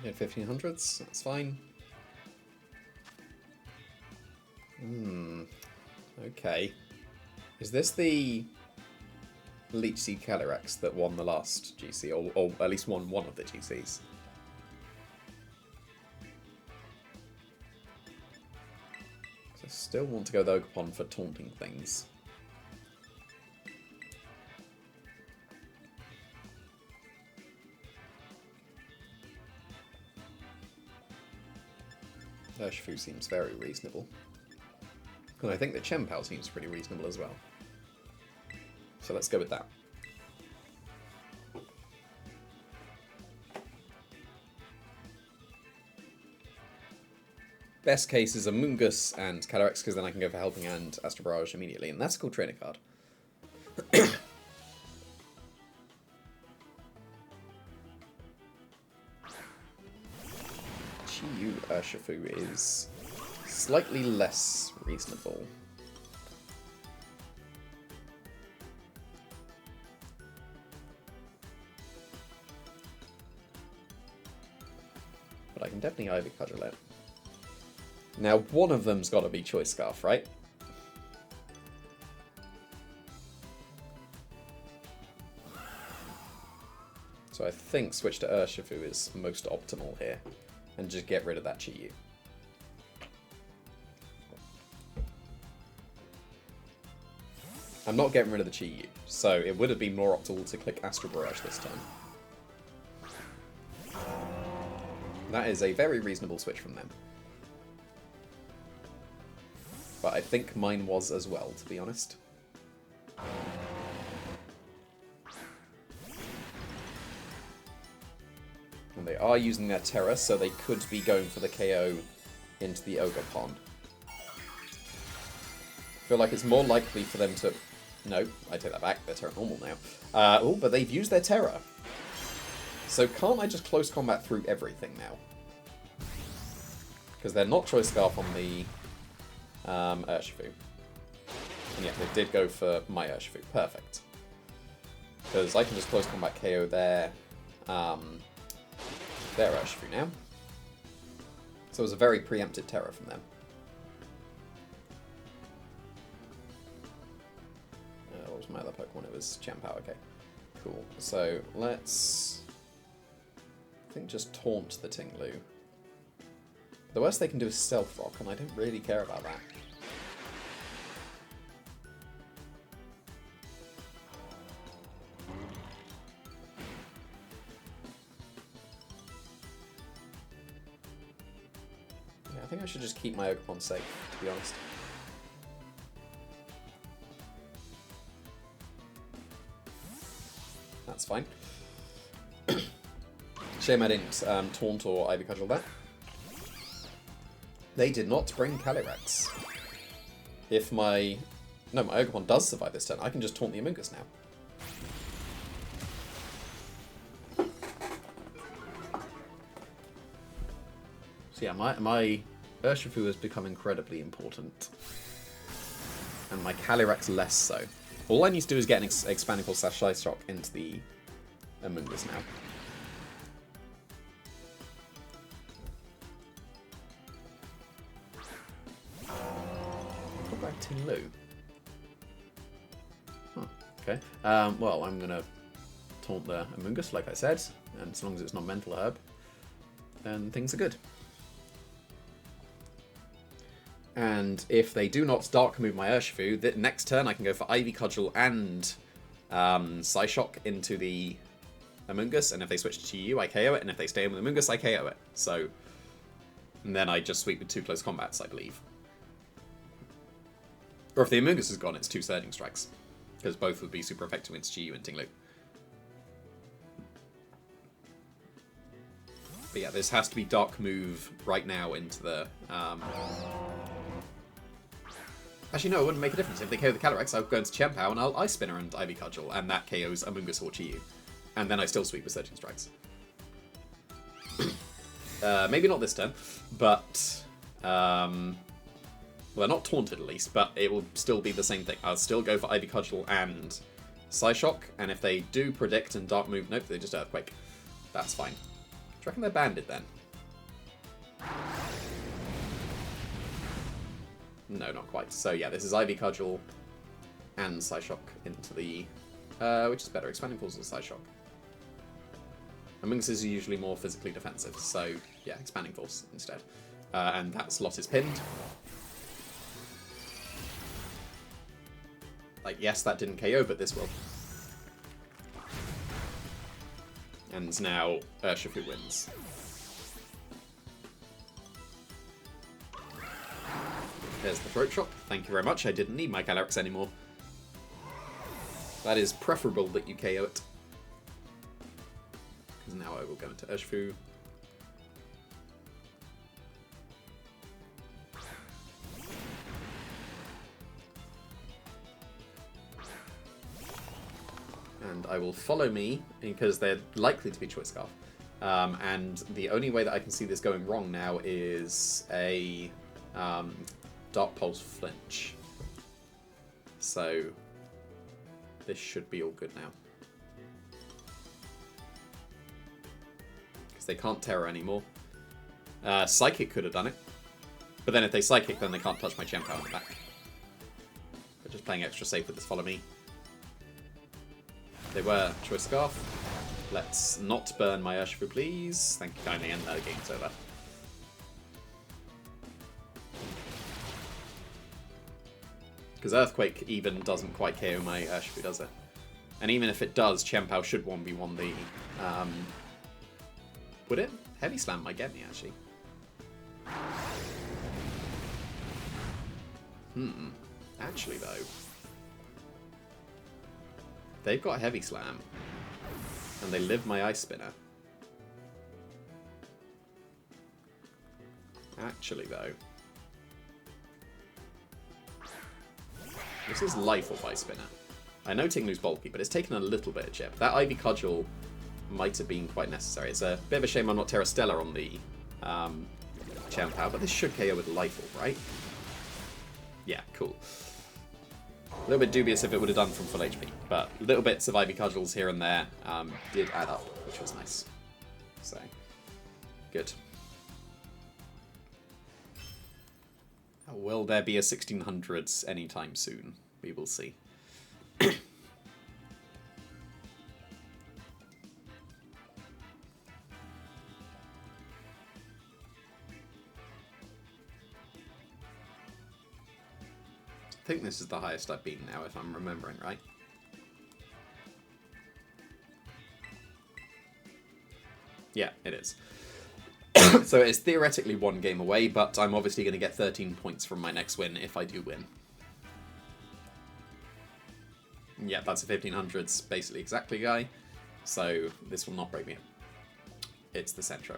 Hit 1500s, that's fine. Okay. Is this the Leech Seed Calyrex that won the last GC, or at least won one of the GCs? So I still want to go with Ogerpon for taunting things. Urshifu seems very reasonable. And I think the Chien-Pao seems pretty reasonable as well. So let's go with that. Best case is Amoonguss and Calyrex, because then I can go for Helping Hand, Astral Barrage immediately, and that's a cool trainer card. Chi-Yu Urshifu is slightly less reasonable. But I can definitely Ivy Cudgel it. Now, one of them's got to be Choice Scarf, right? So I think switch to Urshifu is most optimal here. And just get rid of that Chi-Yu. I'm not getting rid of the Chi-Yu, so it would have been more optimal to click Astral Barrage this time. That is a very reasonable switch from them. But I think mine was as well, to be honest. And they are using their Terra, so they could be going for the KO into the Ogerpon. I feel like it's more likely for them to... No, I take that back. They're Terra normal now. Oh, but they've used their Terra. So can't I just close combat through everything now? Because they're not Choice Scarf on the Urshifu. And yeah, they did go for my Urshifu. Perfect. Because I can just close combat KO their Urshifu now. So it was a very preempted Terror from them. What was my other Pokemon? It was Chien-Pao, okay. Cool. So let's... I think just taunt the Tinglu. The worst they can do is Stealth Rock, and I don't really care about that. Yeah, I think I should just keep my Ogerpon safe, to be honest. That's fine. Shame I didn't taunt or Ivy Cudgel that. They did not bring Calyrex. If my... No, my Ogerpon does survive this turn, I can just taunt the Amoonguss now. So yeah, my Urshifu has become incredibly important. And my Calyrex less so. All I need to do is get an Expanding Pulse / Ice Shock into the Amoonguss now. Tinglu. Huh, okay. Well, I'm gonna taunt the Amoonguss, like I said, and as long as it's not Mental Herb, then things are good. And if they do not Dark Move my Urshifu, the next turn I can go for Ivy Cudgel and Psyshock into the Amoonguss, and if they switch to Chi-Yu, I KO it, and if they stay in with Amoonguss, I KO it. So, and then I just sweep with 2 close combats, I believe. Or if the Amoonguss is gone, it's 2 Surging Strikes. Because both would be super effective against Chi-Yu and Tinglu. But yeah, this has to be Dark Move right now into the... Actually, no, it wouldn't make a difference. If they KO the Calyrex, I'll go into Chien-Pao and I'll Ice Spinner and Ivy Cudgel, and that KOs Amoonguss or Chi-Yu. And then I still sweep with Surging Strikes. Maybe not this turn, but... Well, they're not taunted at least, but it will still be the same thing. I'll still go for Ivy Cudgel and Psyshock, and if they do predict and Dark Move, nope, they just Earthquake. That's fine. you reckon they're banded then? No, not quite. So yeah, this is Ivy Cudgel and Psyshock into the... which is better, Expanding Force or Psyshock? Amoonguss is usually more physically defensive, so yeah, Expanding Force instead. And that slot is pinned. Like, yes, that didn't KO, but this will. And now Urshifu wins. There's the throat chop. Thank you very much. I didn't need my Calyrex anymore. That is preferable that you KO it. Because now I will go into Urshifu. And I will follow me, because they're likely to be Choice Scarf. And the only way that I can see this going wrong now is a Dark Pulse flinch. So this should be all good now. Because they can't Terror anymore. Psychic could have done it. But then if they Psychic, then they can't touch my Chien-Pao in the back. They're just playing extra safe with this Follow Me. They were Choice Scarf. Let's not burn my Urshifu, please. Thank you kindly, and the game's over. Because Earthquake even doesn't quite KO my Urshifu, does it? And even if it does, Chien-Pao should 1v1 the... would it? Heavy Slam might get me, actually. Actually, though... They've got Heavy Slam. And they live my Ice Spinner. Actually, though... This is Life Orb Ice Spinner. I know Tinglu's bulky, but it's taken a little bit of chip. That Ivy Cudgel might have been quite necessary. It's a bit of a shame I'm not Terra Stella on the Chien-Pao, but this should KO with Life Orb, right? Yeah, cool. A little bit dubious if it would have done from full HP, but little bits of Ivy Cudgels here and there did add up, which was nice. So, good. Will there be a 1600s anytime soon? We will see. I think this is the highest I've been now, if I'm remembering right. Yeah, it is. So it's theoretically one game away, but I'm obviously going to get 13 points from my next win if I do win. Yeah, that's a 1500s, basically exactly guy. So this will not break me up. It's the Sentra.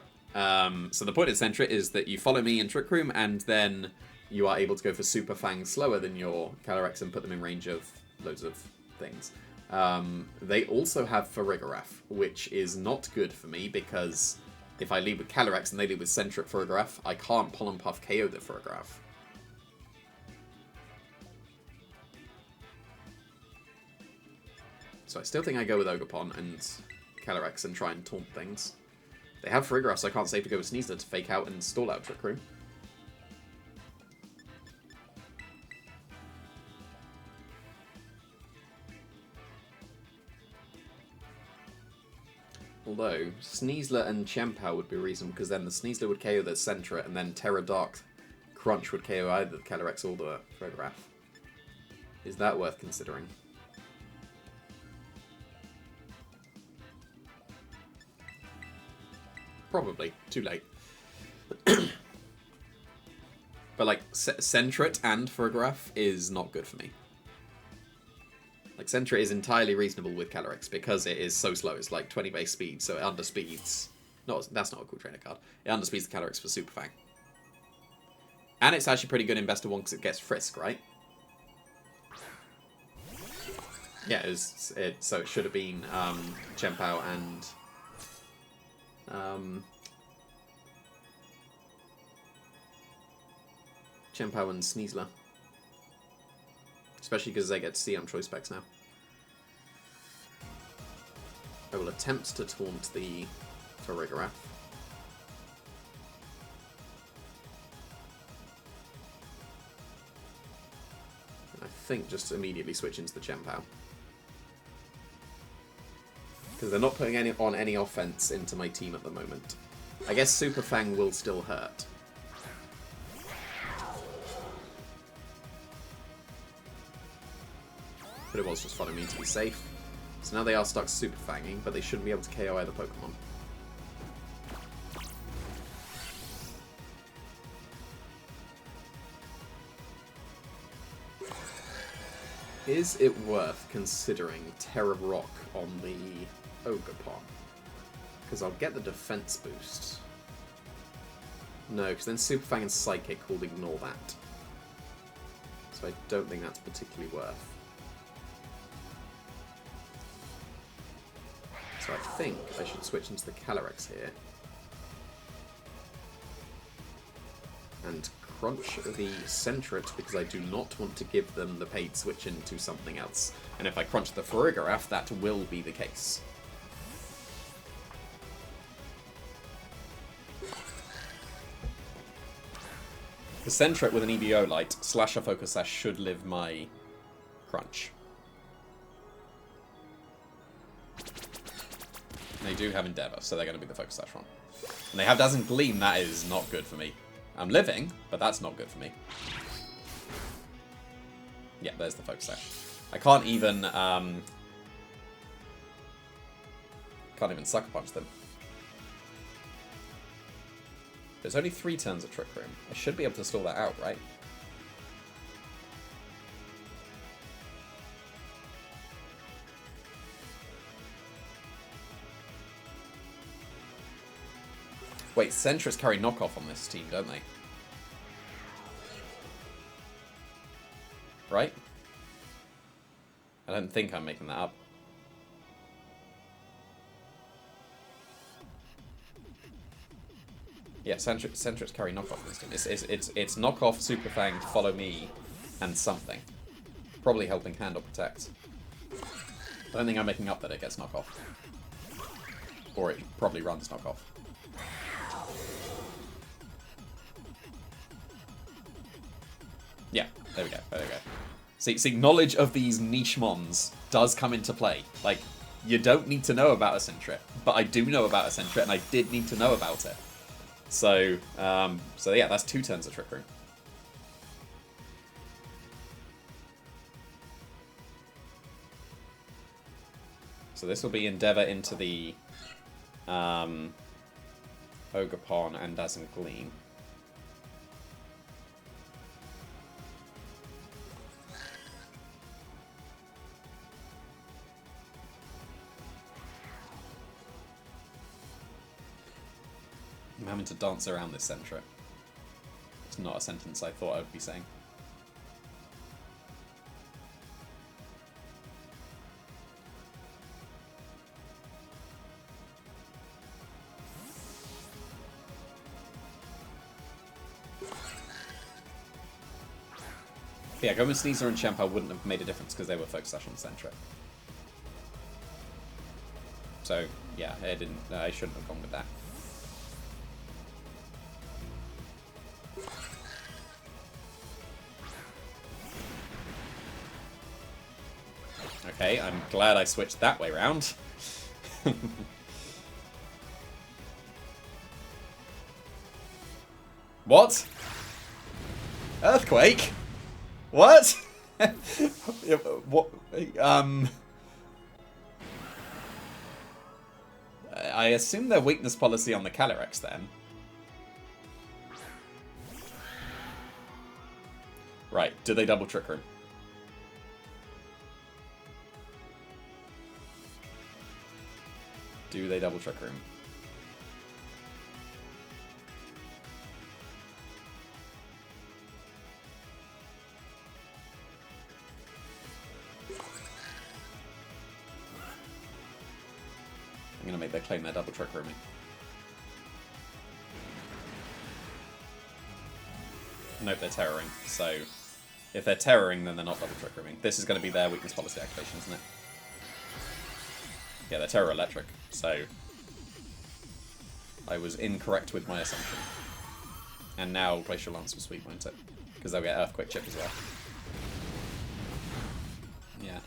So the point of Sentra is that you follow me in Trick Room, and then you are able to go for Super Fang slower than your Calyrex and put them in range of loads of things. They also have Farigiraf, which is not good for me, because if I lead with Calyrex and they lead with Sentra at Farigiraf, I can't Pollen Puff KO the Farigiraf. So I still think I go with Ogerpon and Calyrex and try and taunt things. They have Farigiraf, so I can't safely go with Sneasler to fake out and stall out Trick Room. Although, Sneasler and Chien-Pao would be reasonable, because then the Sneasler would KO the Sentra, and then Terra Dark Crunch would KO either the Calyrex or the Farigiraf. Is that worth considering? Probably. Too late. But, like, Sentret and Farigiraf is not good for me. Like, Sentra is entirely reasonable with Calyrex because it is so slow. It's like 20 base speed, so it underspeeds... No, that's not a cool trainer card. It underspeeds the Calyrex for Super Fang. And it's actually pretty good in Best of 1 because it gets Frisk, right? Yeah, so it should have been Chien-Pao and... Chien-Pao and Sneasler. Especially because they get to see on choice specs now. I will attempt to taunt the Farigiraf. think, just immediately switch into the Chien-Pao. Because they're not putting on any offense into my team at the moment. I guess Super Fang will still hurt. But it was just fun of me to be safe. So now they are stuck Super Fanging, but they shouldn't be able to KO either Pokemon. Is it worth considering Terra Rock on the Ogerpon? Because I'll get the defense boost. No, because then Super Fang and Psychic will ignore that. So I don't think that's particularly worth. So I think I should switch into the Calyrex here. And crunch the Sentret because I do not want to give them the paid switch into something else. And if I crunch the Farigiraf, that will be the case. The Sentret with an EBO Light / a Focus Sash should live my crunch. They do have Endeavour, so they're going to be the Focus Sash one. And they have Dazzling Gleam, that is not good for me. I'm living, but that's not good for me. Yeah, there's the Focus Sash. I can't even Sucker Punch them. There's only 3 turns of Trick Room. I should be able to stall that out, right? Wait, Sentrets carry knockoff on this team, don't they? Right? I don't think I'm making that up. Yeah, Sentrets carry knockoff on this team. It's knockoff, Super Fang, Follow Me, and something. Probably helping Hand or Protect. I don't think I'm making up that it gets knockoff. Or it probably runs knockoff. Yeah, there we go, there we go. See, knowledge of these niche mons does come into play. Like, you don't need to know about a Sentret, but I do know about a Sentret, and I did need to know about it. So yeah, that's 2 turns of Trick Room. So this will be Endeavour into the Ogerpon and Dazzling Gleam. I'm having to dance around this Sentret. It's not a sentence I thought I would be saying. Yeah, going with Sneasel and Chien-Pao wouldn't have made a difference because they were Focus Sash on Sentret. So, yeah, I shouldn't have gone with that. Okay, I'm glad I switched that way round. What? Earthquake? What? What? I assume their weakness policy on the Calyrex then. Right, do they double Trick Room? Do they double Trick Room? I'm gonna make their claim they're double Trick Rooming. Nope, they're terroring. So if they're terroring, then they're not double Trick Rooming. This is going to be their weakness policy activation, isn't it? Yeah, they're Terror Electric, so I was incorrect with my assumption. And now Glacial Lance will sweep, won't it? Because they'll get Earthquake Chip as well. Yeah,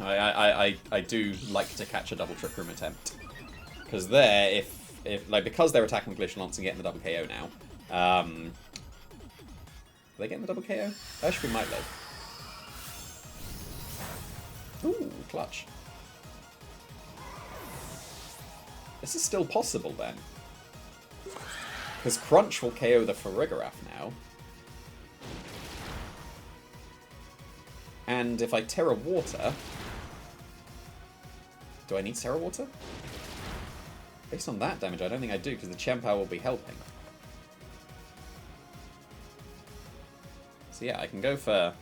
I do like to catch a double Trick Room attempt. Because there, because they're attacking with Glacial Lance and getting the double KO now, are they getting the double KO? Urshifu might live. Ooh, clutch. This is still possible then. Because Crunch will KO the Farigiraf now. And if I Terra Water... Do I need Terra Water? Based on that damage, I don't think I do, because the Chien-Pao will be helping. So yeah, I can go for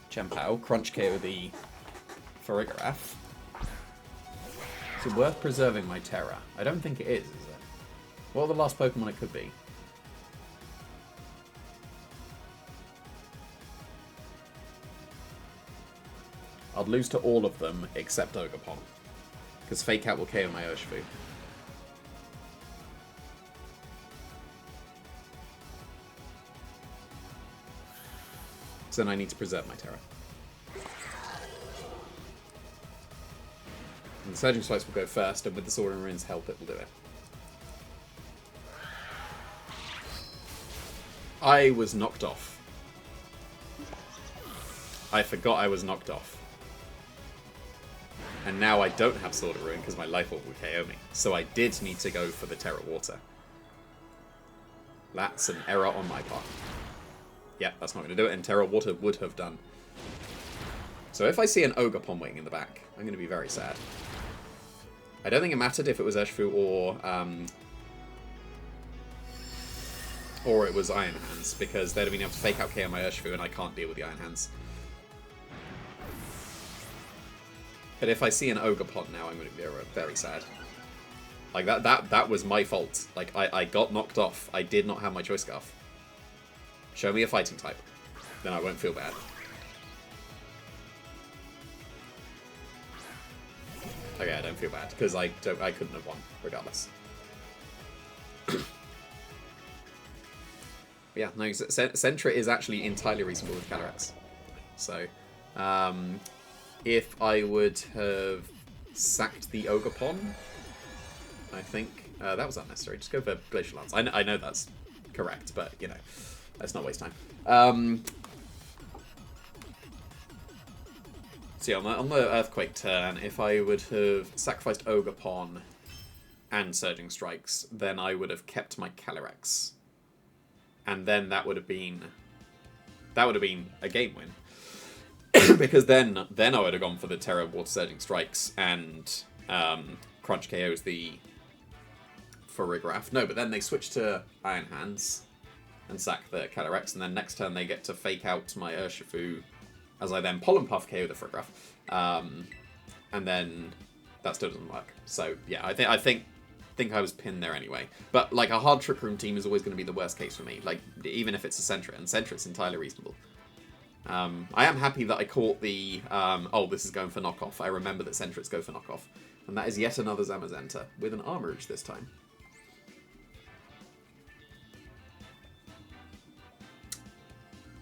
Chien-Pao, Crunch KO the Farigiraf. Is it worth preserving my Terra? I don't think it is it? What are the last Pokemon it could be? I'd lose to all of them except Ogerpon. Because Fake Out will KO my Urshifu. So then I need to preserve my Terra. And the Surging Strikes will go first, and with the Sword and Rune's help, it will do it. I was knocked off. I forgot I was knocked off. And now I don't have Sword of Ruin because my Life Orb will KO me. So I did need to go for the Terra Water. That's an error on my part. Yeah, that's not going to do it, and Terra Water would have done. So if I see an Ogerpon waiting in the back, I'm going to be very sad. I don't think it mattered if it was Urshifu or it was Iron Hands, because they'd have been able to Fake Out KO my Urshifu, and I can't deal with the Iron Hands. But if I see an Ogerpon now, I'm going to be very sad. Like, that was my fault. Like, I got knocked off. I did not have my Choice Scarf. Show me a fighting type. Then I won't feel bad. Okay, I don't feel bad, because I couldn't have won, regardless. Yeah, no, Sentra is actually entirely reasonable with Cataracts. So, if I would have sacked the Ogerpon, I think that was unnecessary. Just go for Glacial Lance. I know that's correct, but, you know, let's not waste time. So yeah, on the Earthquake turn, if I would have sacrificed Ogerpon and Surging Strikes, then I would have kept my Calyrex. And then that would have been a game win. Because then I would have gone for the Terra Water Surging Strikes and Crunch KOs the Farigiraf. No, but then they switch to Iron Hands and sack the Calyrex, and then next turn they get to Fake Out my Urshifu as I then Pollen Puff KO the Farigiraf. And then that still doesn't work. So yeah, I think I was pinned there anyway. But like, a hard Trick Room team is always going to be the worst case for me. Like, even if it's a Sentra, and Sentra it's entirely reasonable. I am happy that I caught the oh, this is going for knockoff. I remember that Sentrets go for knockoff. And that is yet another Zamazenta with an Armorage this time.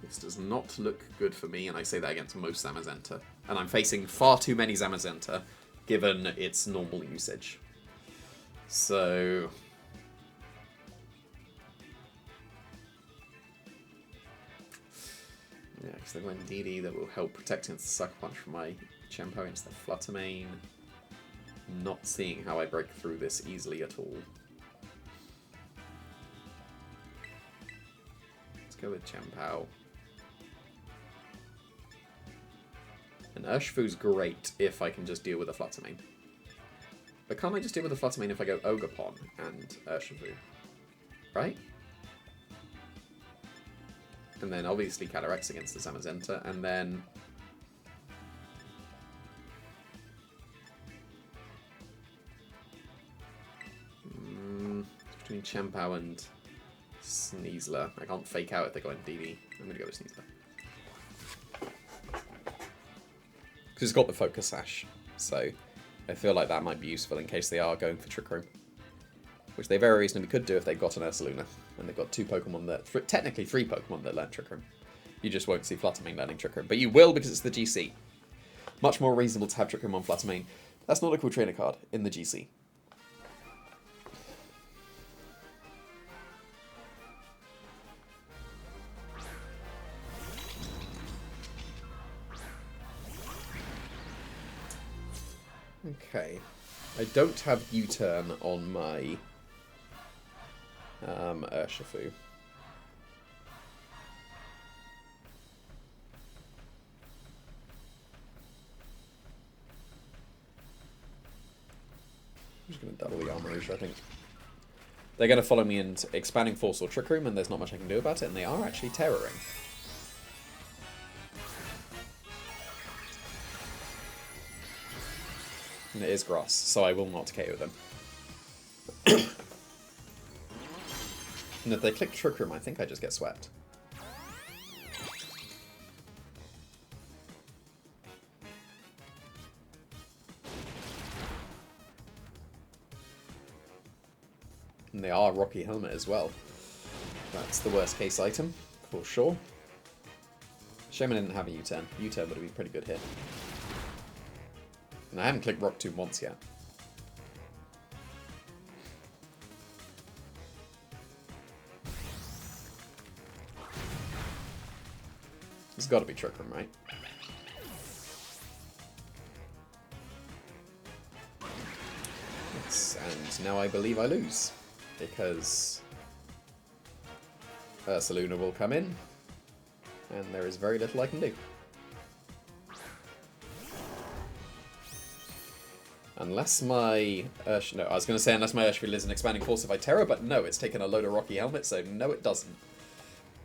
This does not look good for me, and I say that against most Zamazenta. And I'm facing far too many Zamazenta, given its normal usage. So... yeah, because they went DD that will help protect against the Sucker Punch from my Chien-Pao against the Flutter Mane. Not seeing how I break through this easily at all. Let's go with Chien-Pao. And Urshifu's great if I can just deal with a Flutter Mane. But can't I just deal with a Flutter Mane if I go Ogerpon and Urshifu? Right? And then obviously Calyrex against the Zamazenta, and then... between Chien-Pao and Sneasler. I can't Fake Out if they go in DD. I'm going to go with Sneasler. Because it's got the Focus Sash, so I feel like that might be useful in case they are going for Trick Room. Which they very reasonably could do if they've got an Ursaluna. And they've got two Pokemon that... technically three Pokemon that learn Trick Room. You just won't see Flutter Mane learning Trick Room. But you will because it's the GC. Much more reasonable to have Trick Room on Flutter Mane. That's not a cool trainer card in the GC. Okay. I don't have U-turn on my Urshifu. I'm just going to double the Armourouge, I think. They're going to follow me into Expanding Force or Trick Room, and there's not much I can do about it, and they are actually Terroring. And it is Grass, so I will not KO them. And if they click Trick Room, I think I just get swept. And they are Rocky Helmet as well. That's the worst case item, for sure. Shame I didn't have a U-turn. U-turn would have been pretty good here. And I haven't clicked Rock Tomb once yet. It's got to be Trick Room, right? Yes, and now I believe I lose. Because Ursaluna will come in, and there is very little I can do. Unless my no, I was going to say unless my Urshifu is an Expanding Force if I Terror, but no, it's taken a load of Rocky Helmet, so no it doesn't.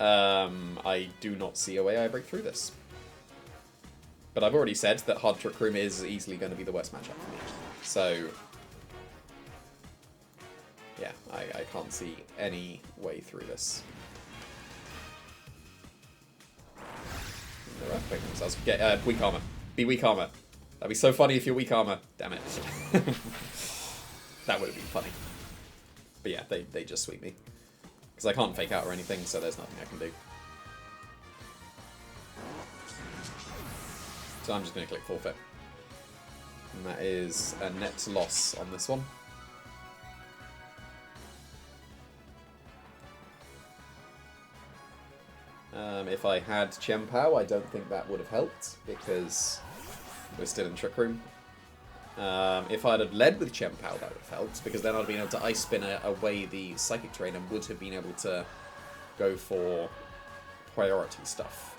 I do not see a way I break through this. But I've already said that Hard Trick Room is easily going to be the worst matchup for me. So yeah, I can't see any way through this. No earthquake themselves. Get weak armor. Be weak armor. That'd be so funny if you're weak armor. Damn it. That would have been funny. But yeah, they just sweep me. Because I can't fake out or anything, so there's nothing I can do. So I'm just going to click Forfeit. And that is a net loss on this one. If I had Chien-Pao, I don't think that would have helped, because we're still in Trick Room. If I'd have led with Chien-Pao, that would have helped, because then I'd have been able to Ice Spin away the Psychic Terrain and would have been able to go for priority stuff.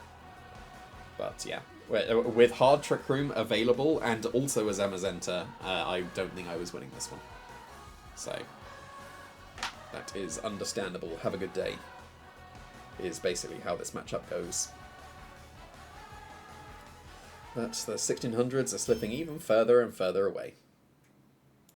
But yeah, with Hard Trick Room available and also as Zamazenta, I don't think I was winning this one. So that is understandable. Have a good day. Is basically how this matchup goes. But the 1600s are slipping even further and further away.